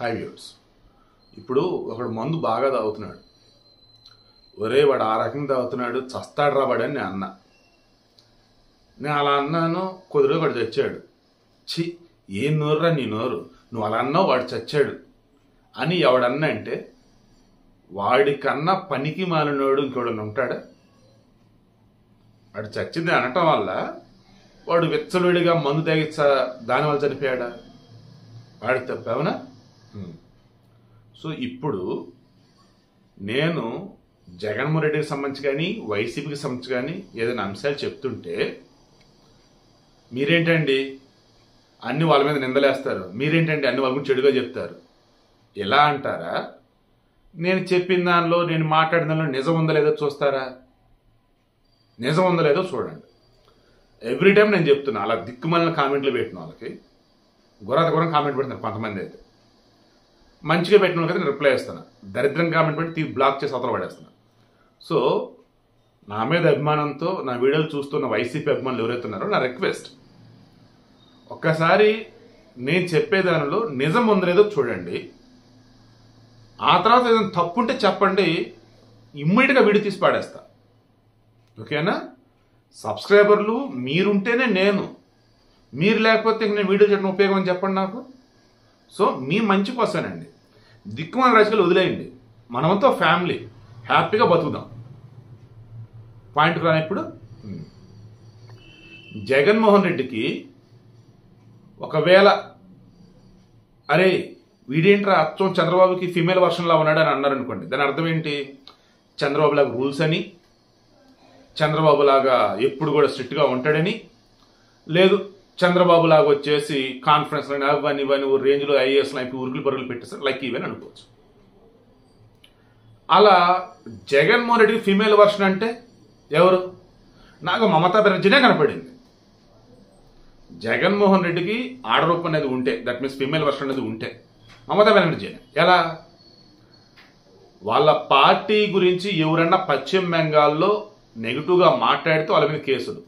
Hi viewers. ఇప్పుడు ఒకడు మందు బాగా తాగుతున్నాడు. ఒరే వాడు ఆ రకంగా తాగుతున్నాడు, చస్తాడు రాబడి అని నేను అన్నా. నేను అలా అన్నాను, కుదిరి వాడు చచ్చాడు. ఛీ, ఏం నోరురా నీ నోరు, నువ్వు అలా అన్నావు వాడు చచ్చాడు అని ఎవడన్నా అంటే వాడికన్నా పనికి మాలినోడు ఇంకోడన్నా ఉంటాడా? వాడు చచ్చింది అనటం వల్ల వాడు విచ్చలుడిగా మందు తాగి దానివల్ల చనిపోయాడా? వాడికి తప్పేవనా? సో ఇప్పుడు నేను జగన్మోహన్ రెడ్డికి సంబంధించి కానీ వైసీపీకి సంబంధించి కానీ ఏదైనా అంశాలు చెప్తుంటే మీరేంటండి అన్ని వాళ్ళ మీద నిందలేస్తారు, మీరేంటండి అన్ని వాళ్ళ గురించి చెడుగా చెప్తారు ఎలా అంటారా? నేను చెప్పిన దానిలో నేను మాట్లాడిన దానిలో నిజం ఉందో లేదో చూస్తారా? నిజం ఉందో లేదో చూడండి. ఎవ్రీ టైం నేను చెప్తున్నా, అలా దిక్కుమాలిన కామెంట్లు పెట్టిన వాళ్ళకి గురం కామెంట్ పెడుతున్నారు కొంతమంది. అయితే మంచిగా పెట్టిన వాళ్ళకి నేను రిప్లై ఇస్తాను, దరిద్రం కామెంట్ పెట్టి బ్లాక్ చేసి అవతల పడేస్తున్నా. సో నా మీద అభిమానంతో నా వీడియోలు చూస్తున్న వైసీపీ అభిమానులు ఎవరైతే ఉన్నారో నా రిక్వెస్ట్, ఒక్కసారి నేను చెప్పేదానిలో నిజం ఉందో లేదో చూడండి. ఆ తర్వాత ఏదైనా తప్పు ఉంటే చెప్పండి, ఇమ్మీడియట్గా వీడియో తీసి పాడేస్తా. ఓకేనా? సబ్స్క్రైబర్లు మీరుంటేనే నేను, మీరు లేకపోతే నేను వీడియో చేయడం ఉపయోగం అని చెప్పండి నాకు. సో మీ మంచి కోసమేనండి. దిక్కుమాల రాజకీయాలు వదిలేయండి, మనమంతా ఫ్యామిలీ, హ్యాపీగా బతుకుదాం. పాయింట్కి రాని ఇప్పుడు జగన్మోహన్ రెడ్డికి ఒకవేళ అరే వీడేంట్రా అచ్చం చంద్రబాబుకి ఫీమేల్ వర్షన్లా ఉన్నాడు అని అన్నారనుకోండి, దాని అర్థం ఏంటి? చంద్రబాబు లాగా రూల్స్ అని, చంద్రబాబు లాగా ఎప్పుడు కూడా స్ట్రిక్ట్గా ఉంటాడని, లేదు చంద్రబాబు లాగా వచ్చేసి కాన్ఫరెన్స్ అవన్నీ ఇవన్నీ రేంజ్లో ఐఏఎస్ లైఫ్ ఉరుగులు పరుగులు పెట్టేస్తారు లైక్ ఇవని అనుకోవచ్చు. అలా జగన్మోహన్ రెడ్డికి ఫీమేల్ వర్షన్ అంటే ఎవరు? నాకు మమతా బెనర్జీనే కనపడింది. జగన్మోహన్ రెడ్డికి ఆడరూపం అనేది ఉంటే, దట్ మీన్స్ ఫీమేల్ వర్షన్ అనేది ఉంటే మమతా బెనర్జీనే. ఎలా? వాళ్ళ పార్టీ గురించి ఎవరన్నా పశ్చిమ బెంగాల్లో నెగిటివ్గా మాట్లాడితే వాళ్ళ మీద కేసులు,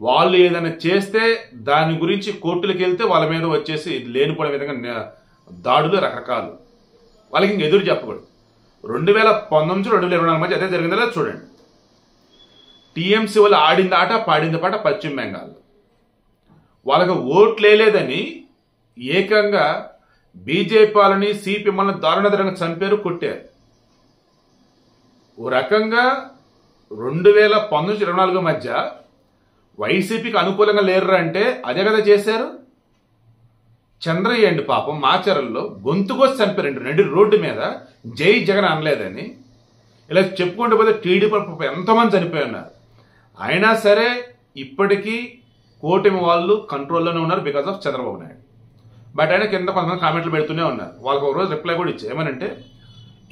వాళ్ళు ఏదైనా చేస్తే దాని గురించి కోర్టులకు వెళ్తే వాళ్ళ మీద వచ్చేసి లేనిపోయిన విధంగా దాడులు రకరకాలు. వాళ్ళకి ఇంక ఎదురు చెప్పకూడదు. 2019 నుంచి 2024 మధ్య అదే జరిగిందో చూడండి. టీఎంసీ వాళ్ళు ఆడింది ఆట పాడింది పాట పశ్చిమ బెంగాల్లో. వాళ్ళకి ఓట్లు వేయలేదని ఏకంగా బీజేపీ వాళ్ళని సిపిఎంని దారుణంగా చంపారు, కొట్టారు. ఓ రకంగా 2019 నుంచి 2024 మధ్య వైసీపీకి అనుకూలంగా లేరు అంటే అదే కదా చేశారు. చంద్రయ్య అండి పాపం మాచర్లలో గొంతుకొచ్చి చంపారండి నడి రోడ్డు మీద, జై జగన్ అనలేదని. ఇలా చెప్పుకుంటూ పోతే టీడీపీ ఎంతమంది చనిపోయి ఉన్నారు. అయినా సరే ఇప్పటికీ కూటమి వాళ్ళు కంట్రోల్లోనే ఉన్నారు because of Chandrababu Naidu. But ఆయన కింద కొంతమంది కామెంట్లు పెడుతూనే ఉన్నారు. వాళ్ళకి ఒక రోజు రిప్లై కూడా ఇచ్చారు. ఏమనంటే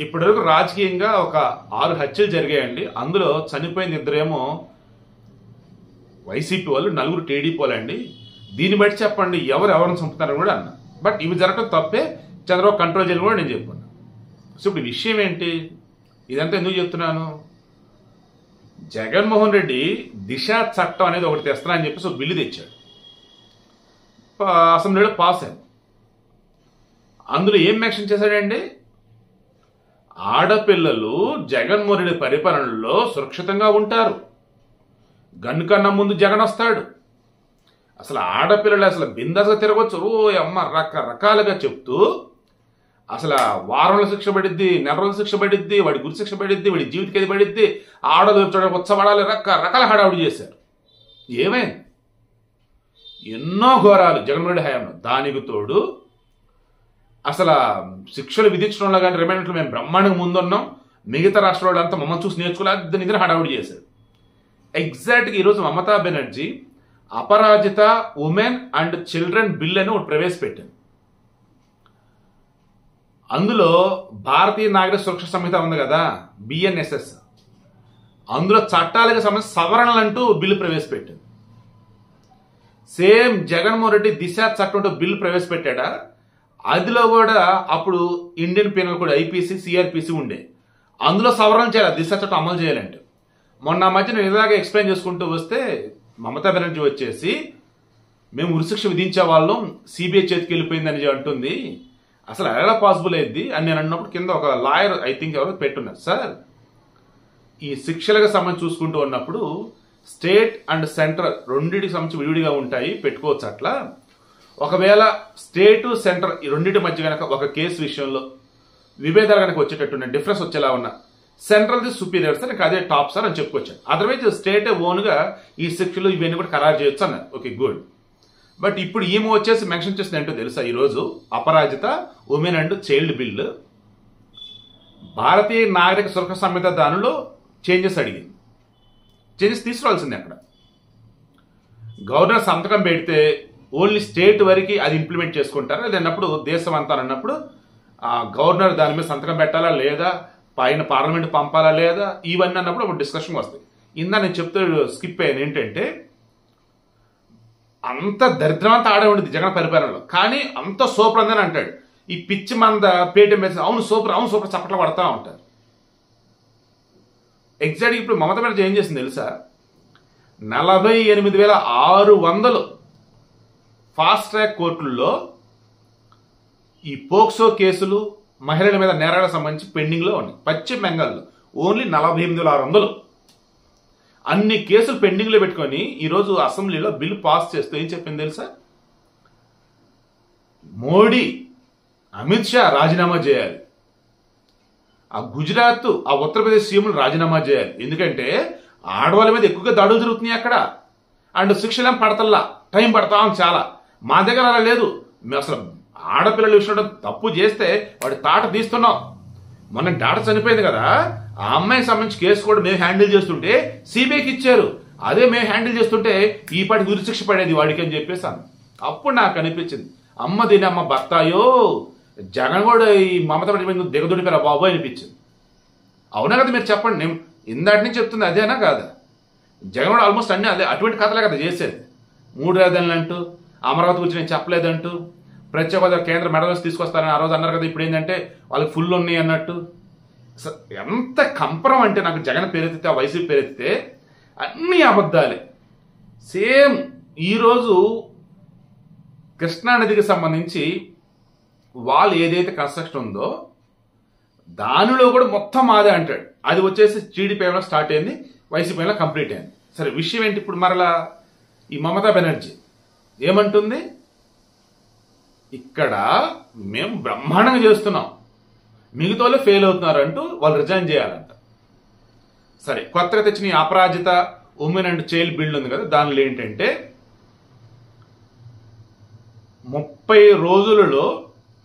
ఇప్పటివరకు రాజకీయంగా ఒక 6 హత్యలు జరిగాయండి, అందులో చనిపోయింది 2 ఏమో వైసీపీ వాళ్ళు, 4 టీడీపీ వాళ్ళండి. దీన్ని బట్టి చెప్పండి ఎవరిని చంపుతారని కూడా అన్నా. బట్ ఇవి జరగడం తప్పే, చంద్రబాబు కంట్రోల్ చేయాలని కూడా నేను చెప్పుకున్నాను. సో ఇప్పుడు విషయం ఏంటి? ఇదంతా ఎందుకు చెప్తున్నాను? జగన్మోహన్ రెడ్డి దిశ చట్టం అనేది ఒకటి తెస్తున్నా అని చెప్పేసి ఒక బిల్లు తెచ్చాడు, అసెంబ్లీలో పాస్ అయింది. అందులో ఏం మెన్షన్ చేశాడండి? ఆడపిల్లలు జగన్మోహన్ రెడ్డి పరిపాలనలో సురక్షితంగా ఉంటారు, గన్ను కన్నా ముందు జగన్ వస్తాడు, అసలు ఆడపిల్లలు అసలు బిందాస్గా తిరగవచ్చు, ఓ అమ్మ రకరకాలుగా చెప్తూ అసలు వారంలో శిక్ష పడిద్ది, నెల రోజుల శిక్ష పడిద్ది, వాడి గురి శిక్ష పడిద్ది, వాడి జీవితకేది పడిద్ది, ఆడదు ఉత్సవాడాలి, రకరకాల హడావుడి చేశారు. ఏమైంది? ఎన్నో ఘోరాలు జగన్మోహన్ రెడ్డి హయాంలో. దానికి తోడు అసలు శిక్షలు విధించడంలో కానీ రిమైండర్లు మేము బ్రహ్మాండంగా ముందున్నాం, మిగతా రాష్ట్ర వాళ్ళంతా మమ్మల్ని చూసి నేర్చుకోలేదు, నిద్ర హడావుడి చేశారు. ఎగ్జాక్ట్గా ఈరోజు మమతా బెనర్జీ అపరాజిత ఉమెన్ అండ్ చిల్డ్రన్ బిల్ అని ఒకటి ప్రవేశపెట్టింది. అందులో భారతీయ నాగరిక సురక్ష సంహిత ఉంది కదా, బిఎన్ఎస్ఎస్, అందులో చట్టాలకు సంబంధించి సవరణలు అంటూ బిల్లు ప్రవేశపెట్టింది. సేమ్ జగన్మోహన్ రెడ్డి దిశ చట్టం బిల్లు ప్రవేశపెట్టాడా? అందులో కూడా అప్పుడు Indian penal code IPC CrPC ఉండే, అందులో సవరణ చేయాలి దిశ చట్టం అమలు చేయాలంటే. మొన్న మధ్య నేను ఇలాగే ఎక్స్ప్లెయిన్ చేసుకుంటూ వస్తే మమతా బెనర్జీ వచ్చేసి మేము ఉరిశిక్ష విధించే వాళ్ళం, సిబిఐ చేతికి వెళ్ళిపోయిందని అంటుంది, అసలు ఎలా పాసిబుల్ అయింది అని నేను అన్నప్పుడు కింద ఒక లాయర్ ఐ థింక్ ఎవరో పెట్టున్నారు, సార్ ఈ శిక్షలకు సంబంధించి చూసుకుంటూ ఉన్నప్పుడు స్టేట్ అండ్ సెంట్రల్ రెండింటికి సంబంధించి విడివిడిగా ఉంటాయి, పెట్టుకోవచ్చు. అట్లా ఒకవేళ స్టేటు సెంటర్ ఈ రెండింటి మధ్య కనుక ఒక కేసు విషయంలో విభేదాలు కనుక వచ్చేటట్టున్న డిఫరెన్స్ వచ్చేలా ఉన్నా సెంట్రల్ది సుపీరియర్ సార్, ఇంకా అదే టాప్ సార్ అని చెప్పుకొచ్చాను. అదర్వైజ్ స్టేట్ ఓన్గా ఈ శిక్షలు ఇవన్నీ కూడా ఖరారు చేయొచ్చు అన్నారు. Okay good. బట్ ఇప్పుడు ఈమె వచ్చేసి మెన్షన్ చేసింది ఏంటో తెలుసా, ఈరోజు అపరాజిత women and child bill Bharatiya Nagarik శుల్క సంహిత దానిలో చేంజెస్ అడిగింది. చేంజెస్ తీసుకురావాల్సిందే. అక్కడ గవర్నర్ సంతకం పెడితే ఓన్లీ స్టేట్ వరకు అది ఇంప్లిమెంట్ చేసుకుంటారు, లేదన్నప్పుడు దేశం అంతా అన్నప్పుడు గవర్నర్ దాని మీద సంతకం పెట్టాలా లేదా, పైన పార్లమెంట్ పంపాలా లేదా, ఇవన్నీ అన్నప్పుడు ఒక డిస్కషన్ వస్తాయి. ఇందా నేను చెప్తూ స్కిప్ అయ్యాను ఏంటంటే అంత దరిద్రమంతా ఆడే ఉండేది జగన్ పరిపాలనలో, కానీ అంత సూపర్ అందని అంటాడు. ఈ పిచ్చి మంద పేటీఎం వేసి అవును సూపర్ చప్పట్లు పడతా ఉంటారు. ఎగ్జాక్ట్గా ఇప్పుడు మమతా బెనర్జీ ఏం చేసింది తెలుసా, 48,600 ఫాస్ట్ ట్రాక్ కోర్టుల్లో ఈ పోక్సో కేసులు మహిళల మీద నేరాలకు సంబంధించి పెండింగ్లో ఉన్నాయి. పశ్చిమ బెంగాల్లో ఓన్లీ 48,600 అన్ని కేసులు పెండింగ్లో పెట్టుకొని ఈరోజు అసెంబ్లీలో బిల్లు పాస్ చేస్తూ ఏం చెప్పింది తెలుసా, మోడీ అమిత్ షా రాజీనామా చేయాలి, ఆ గుజరాత్ ఆ ఉత్తరప్రదేశ్ సీఎంలు రాజీనామా చేయాలి, ఎందుకంటే ఆడవాళ్ళ మీద ఎక్కువగా దాడులు జరుగుతున్నాయి అక్కడ, అండ్ శిక్షలేం పడతల్లా, టైం పడతా చాలా. మా దగ్గర అలా లేదు, మేము అసలు ఆడపిల్లల విషయంలో తప్పు చేస్తే వాడి తాట తీస్తున్నాం. మొన్న డాక్టర్ చనిపోయింది కదా, ఆ అమ్మాయికి సంబంధించి కేసు కూడా మేము హ్యాండిల్ చేస్తుంటే సిబిఐకి ఇచ్చారు, అదే మేము హ్యాండిల్ చేస్తుంటే ఈ పాటికి ఉరిశిక్ష పడేది వాడికి అని చెప్పేసాను. అప్పుడు నాకు అనిపించింది అమ్మ దీని అమ్మ భర్తాయో జగన్ కూడా ఈ మమతా బెనర్జీ దిగదుడిపోయారా బాబు అనిపించింది. అవునా కదా మీరు చెప్పండి, నేను ఇందాటి నుంచి చెప్తుంది అదేనా కాదా? జగన్ కూడా ఆల్మోస్ట్ అన్ని అదే అటువంటి కథలే కదా చేసేది. 3 రాజధానులు అంటూ, అమరావతి గురించి నేను చెప్పలేదంటూ, ప్రత్యేక హోదా కేంద్ర మెడల్స్ తీసుకొస్తారని ఆ రోజు అన్నారు కదా, ఇప్పుడు ఏంటంటే వాళ్ళకి ఫుల్ ఉన్నాయి అన్నట్టు. ఎంత కంపరం అంటే నాకు జగన్ పేరెత్తితే ఆ వైసీపీ పేరెత్తితే అన్ని అబద్ధాలే. సేమ్ ఈరోజు కృష్ణానదికి సంబంధించి వాళ్ళు ఏదైతే కన్స్ట్రక్షన్ ఉందో దానిలో కూడా మొత్తం మాదే అంటాడు. అది వచ్చేసి టీడీపీలో స్టార్ట్ అయింది, వైసీపీలో కంప్లీట్ అయింది. సరే విషయం ఏంటి ఇప్పుడు మరలా ఈ మమతా బెనర్జీ ఏమంటుంది, ఇక్కడ మేము బ్రహ్మాండంగా చేస్తున్నాం, మిగతా వాళ్ళు ఫెయిల్ అవుతున్నారు అంటూ వాళ్ళు రిజైన్ చేయాలంట. సరే కొత్తగా తెచ్చిన ఈ అపరాజిత ఉమెన్ అండ్ చైల్డ్ బిల్ ఉంది కదా, దానిలో ఏంటంటే 30 రోజులలో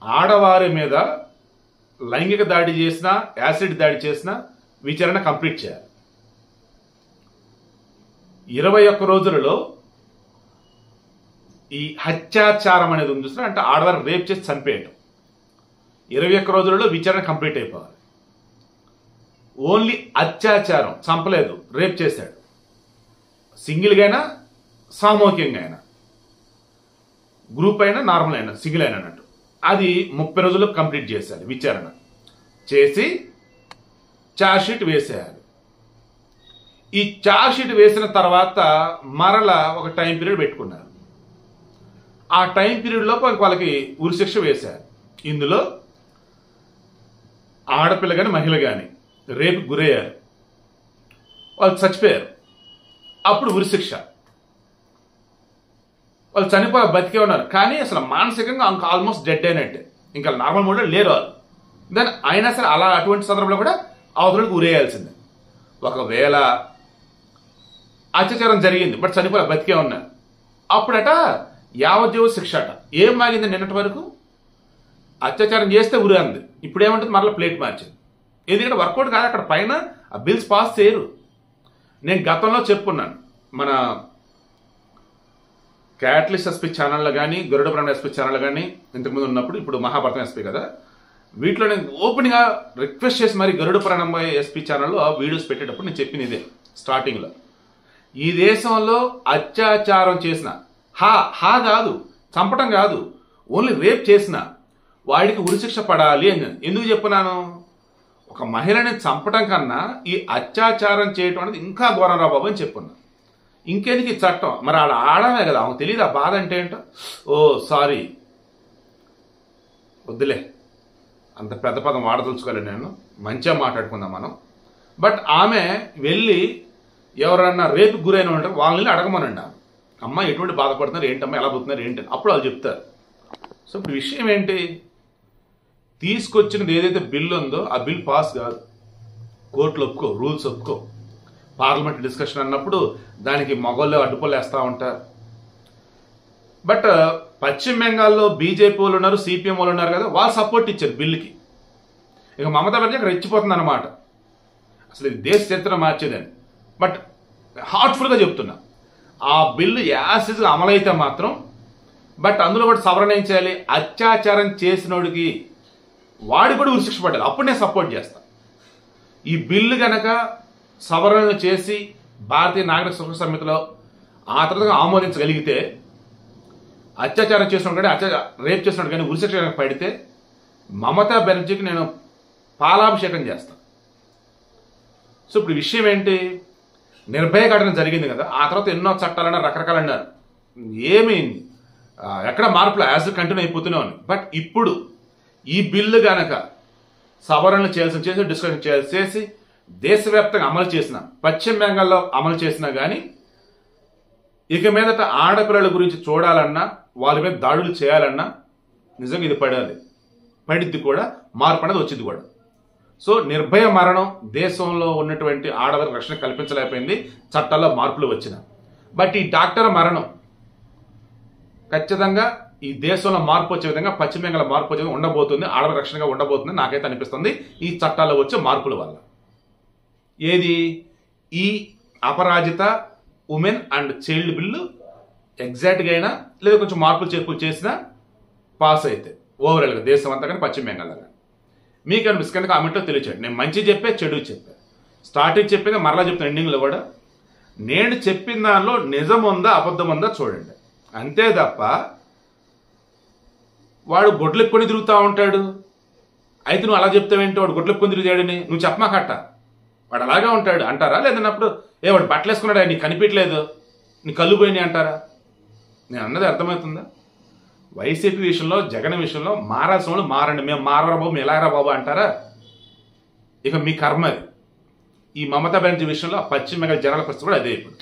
ఆడవారి మీద లైంగిక దాడి చేసినా యాసిడ్ దాడి చేసినా విచారణ కంప్లీట్ చేయాలి. 21 రోజులలో ఈ హత్యాచారం అనేది ఉంది చూసినా, అంటే ఆడవారిని రేప్ చేసి చంపేయటం, 21 రోజులలో విచారణ కంప్లీట్ అయిపోవాలి. ఓన్లీ అత్యాచారం, చంపలేదు, రేప్ చేశాడు, సింగిల్గా అయినా సామూహికంగా అయినా, గ్రూప్ అయినా నార్మల్ అయినా సింగిల్ అయినా అన్నట్టు, అది 30 రోజుల్లో కంప్లీట్ చేశారు. విచారణ చేసి ఛార్జ్షీట్ వేసేయాలి. ఈ ఛార్జ్షీట్ వేసిన తర్వాత మరలా ఒక టైం పీరియడ్ పెట్టుకున్నారు. ఆ టైం పీరియడ్ లోపు వాళ్ళకి ఉరిశిక్ష వేశారు. ఇందులో ఆడపిల్ల కానీ మహిళ కానీ రేపు గురయ్యారు, వాళ్ళు చచ్చిపోయారు, అప్పుడు ఉరిశిక్ష. వాళ్ళు బతికే ఉన్నారు కానీ అసలు మానసికంగా ఆల్మోస్ట్ డెడ్ అయినట్టే, ఇంకా నార్మల్ మోడ్లో లేరు వాళ్ళు. దెన్ అయినా సరే అలా అటువంటి సందర్భంలో కూడా అవతలకు ఉరేయాల్సిందే. ఒకవేళ అత్యాచారం జరిగింది బట్ బతికే ఉన్నారు, అప్పుడట యావజ్జీవ శిక్ష అట. ఏం మాగింది నిన్నటి వరకు, అత్యాచారం చేస్తే ఉరి అంది, ఇప్పుడు ఏమంటుంది మరలా ప్లేట్ మార్చింది. ఎందుకంటే వర్కౌట్ కాదు, అక్కడ పైన ఆ బిల్స్ పాస్ చేయరు. నేను గతంలో చెప్పుకున్నాను, మన క్యాటలిస్ట్ ఎస్పీ ఛానల్లో కానీ గరుడ పురాణం ఎస్పీ ఛానల్ కానీ ఇంతకుముందు ఉన్నప్పుడు, ఇప్పుడు మహాభారతం ఎస్పీ కదా, వీటిలో నేను ఓపెన్గా రిక్వెస్ట్ చేసి మరి గరుడ పురాణం ఎస్పీ ఛానల్లో వీడియోస్ పెట్టేటప్పుడు నేను చెప్పింది ఇదే స్టార్టింగ్లో, ఈ దేశంలో అత్యాచారం చేసిన హా కాదు, చంపటం కాదు, ఓన్లీ రేప్ చేసిన వాడికి ఉరిశిక్ష పడాలి అని. ఎందుకు చెప్పున్నాను, ఒక మహిళని చంపటం కన్నా ఈ అత్యాచారం చేయటం అనేది ఇంకా ఘోరం రా బాబు అని చెప్పున్నా. ఇంకెందుకు ఈ చట్టం, మరి ఆడ ఆడమే కదా, ఆమెకు తెలియదు ఆ బాధ అంటే ఏంటో. ఓ సారీ, వద్దులే, అంత పెద్ద పదం వాడదలుచుకోలేదు నేను, మంచిగా మాట్లాడుకుందాం మనం. బట్ ఆమె వెళ్ళి ఎవరన్నా రేపు గురైన ఉంటే వాళ్ళని అడగమనండి. అమ్మ ఎటువంటి బాధపడుతున్నారు ఏంటమ్మా, ఎలా పోతున్నారు ఏంటి, అప్పుడు వాళ్ళు చెప్తారు. సో ఇప్పుడు విషయం ఏంటి, తీసుకొచ్చినది ఏదైతే బిల్లు ఉందో ఆ బిల్ పాస్ కాదు. కోర్టులు ఒప్పుకో, రూల్స్ ఒప్పుకో. పార్లమెంట్ డిస్కషన్ అన్నప్పుడు దానికి మగోళ్ళు అడ్డుపళ్ళు వేస్తూ ఉంటారు. బట్ పశ్చిమ బెంగాల్లో బీజేపీ వాళ్ళు ఉన్నారు, సిపిఎం వాళ్ళు ఉన్నారు కదా, వాళ్ళు సపోర్ట్ ఇచ్చారు బిల్లుకి. ఇక మమతా బెనర్జీ అక్కడ రెచ్చిపోతుంది అన్నమాట. అసలు ఇది దేశ చరిత్ర మార్చేదని. బట్ హార్ట్ఫుల్గా చెప్తున్నా, ఆ బిల్లు యాసిడ్గా అమలైతే మాత్రం, బట్ అందులో కూడా సవరణ ఏం చేయాలి, అత్యాచారం చేసినోడికి వాడికి కూడా ఉరిశిక్ష పడాలి, అప్పుడు నేను సపోర్ట్ చేస్తాను. ఈ బిల్లు గనక సవరణలు చేసి భారతీయ నాగరిక సురక్ష సమితిలో ఆ తర్వాత ఆమోదించగలిగితే, అత్యాచారం చేసినోడు కానీ రేప్ చేసినోడు కానీ ఉరిశిక్ష కనుక పడితే మమతా బెనర్జీకి నేను పాలాభిషేకం చేస్తాను. సో ఇప్పుడు విషయం ఏంటి, నిర్భయ ఘటన జరిగింది కదా, ఆ తర్వాత ఎన్నో చట్టాలన్నారు, రకరకాలు అన్నారు, ఏమైంది, ఎక్కడ మార్పులు యాజ్ కంటిన్యూ అయిపోతూనే ఉన్నాయి. బట్ ఇప్పుడు ఈ బిల్లు గనక సవరణలు చేసి డిస్కషన్ చేసి దేశవ్యాప్తంగా అమలు చేసిన, పశ్చిమ బెంగాల్లో అమలు చేసినా కానీ ఇక మీదట ఆడపిల్లల గురించి చూడాలన్నా, వాళ్ళ మీద దాడులు చేయాలన్నా నిజంగా ఇది పడిద్ది కూడా, మార్పు అనేది వచ్చింది కూడా. సో నిర్భయ మరణం దేశంలో ఉన్నటువంటి ఆడవారికి రక్షణ కల్పించలేకపోయింది, చట్టాల్లో మార్పులు వచ్చిన. బట్ ఈ డాక్టర్ మరణం ఖచ్చితంగా ఈ దేశంలో మార్పు వచ్చే విధంగా, పశ్చిమ బెంగాల్ మార్పు వచ్చే విధంగా ఉండబోతుంది, ఆడవారి రక్షణగా ఉండబోతుంది నాకైతే అనిపిస్తుంది ఈ చట్టాల్లో వచ్చే మార్పుల వల్ల. ఏది, ఈ అపరాజిత ఉమెన్ అండ్ చైల్డ్ బిల్లు ఎగ్జాక్ట్గా అయినా లేదా కొంచెం మార్పులు చేర్పులు చేసినా పాస్ అయితే ఓవరాల్గా దేశం అంతా కానీ పశ్చిమ బెంగాల్ కానీ. మీకు అనిపిస్తుంది కామెంట్లో తెలియచేయండి. నేను మంచి చెప్పే, చెడు చెప్పా, స్టార్టింగ్ చెప్పింది మరలా చెప్తాను, ఎండింగ్లో కూడా నేను చెప్పిన దానిలో నిజం ఉందా అబద్ధం ఉందా చూడండి. అంతే తప్ప వాడు గొడ్లెక్కుని తిరుగుతూ ఉంటాడు, అయితే నువ్వు అలా చెప్తావేంటి, వాడు గొడ్లెక్కుని తిరిగాడని నువ్వు చెప్పమాకట్ట, వాడు అలాగే ఉంటాడు అంటారా? లేదన్నప్పుడు వాడు బట్టలు వేసుకున్నాడా, నీకు కనిపించలేదు, నీ కళ్ళు పోయినాయి అంటారా? నేను అన్నది అర్థమవుతుందా? వైసీపీ విషయంలో, జగన్ విషయంలో మారాల్సిన వాళ్ళు మారండి, మేము మారరా బాబు, మేము ఎలాగరా బాబు అంటారా? ఇక మీ కర్మ అది. ఈ మమతా బెనర్జీ విషయంలో పశ్చిమ బెంగాల్ జనాల పరిస్థితి కూడా అదే ఇప్పుడు.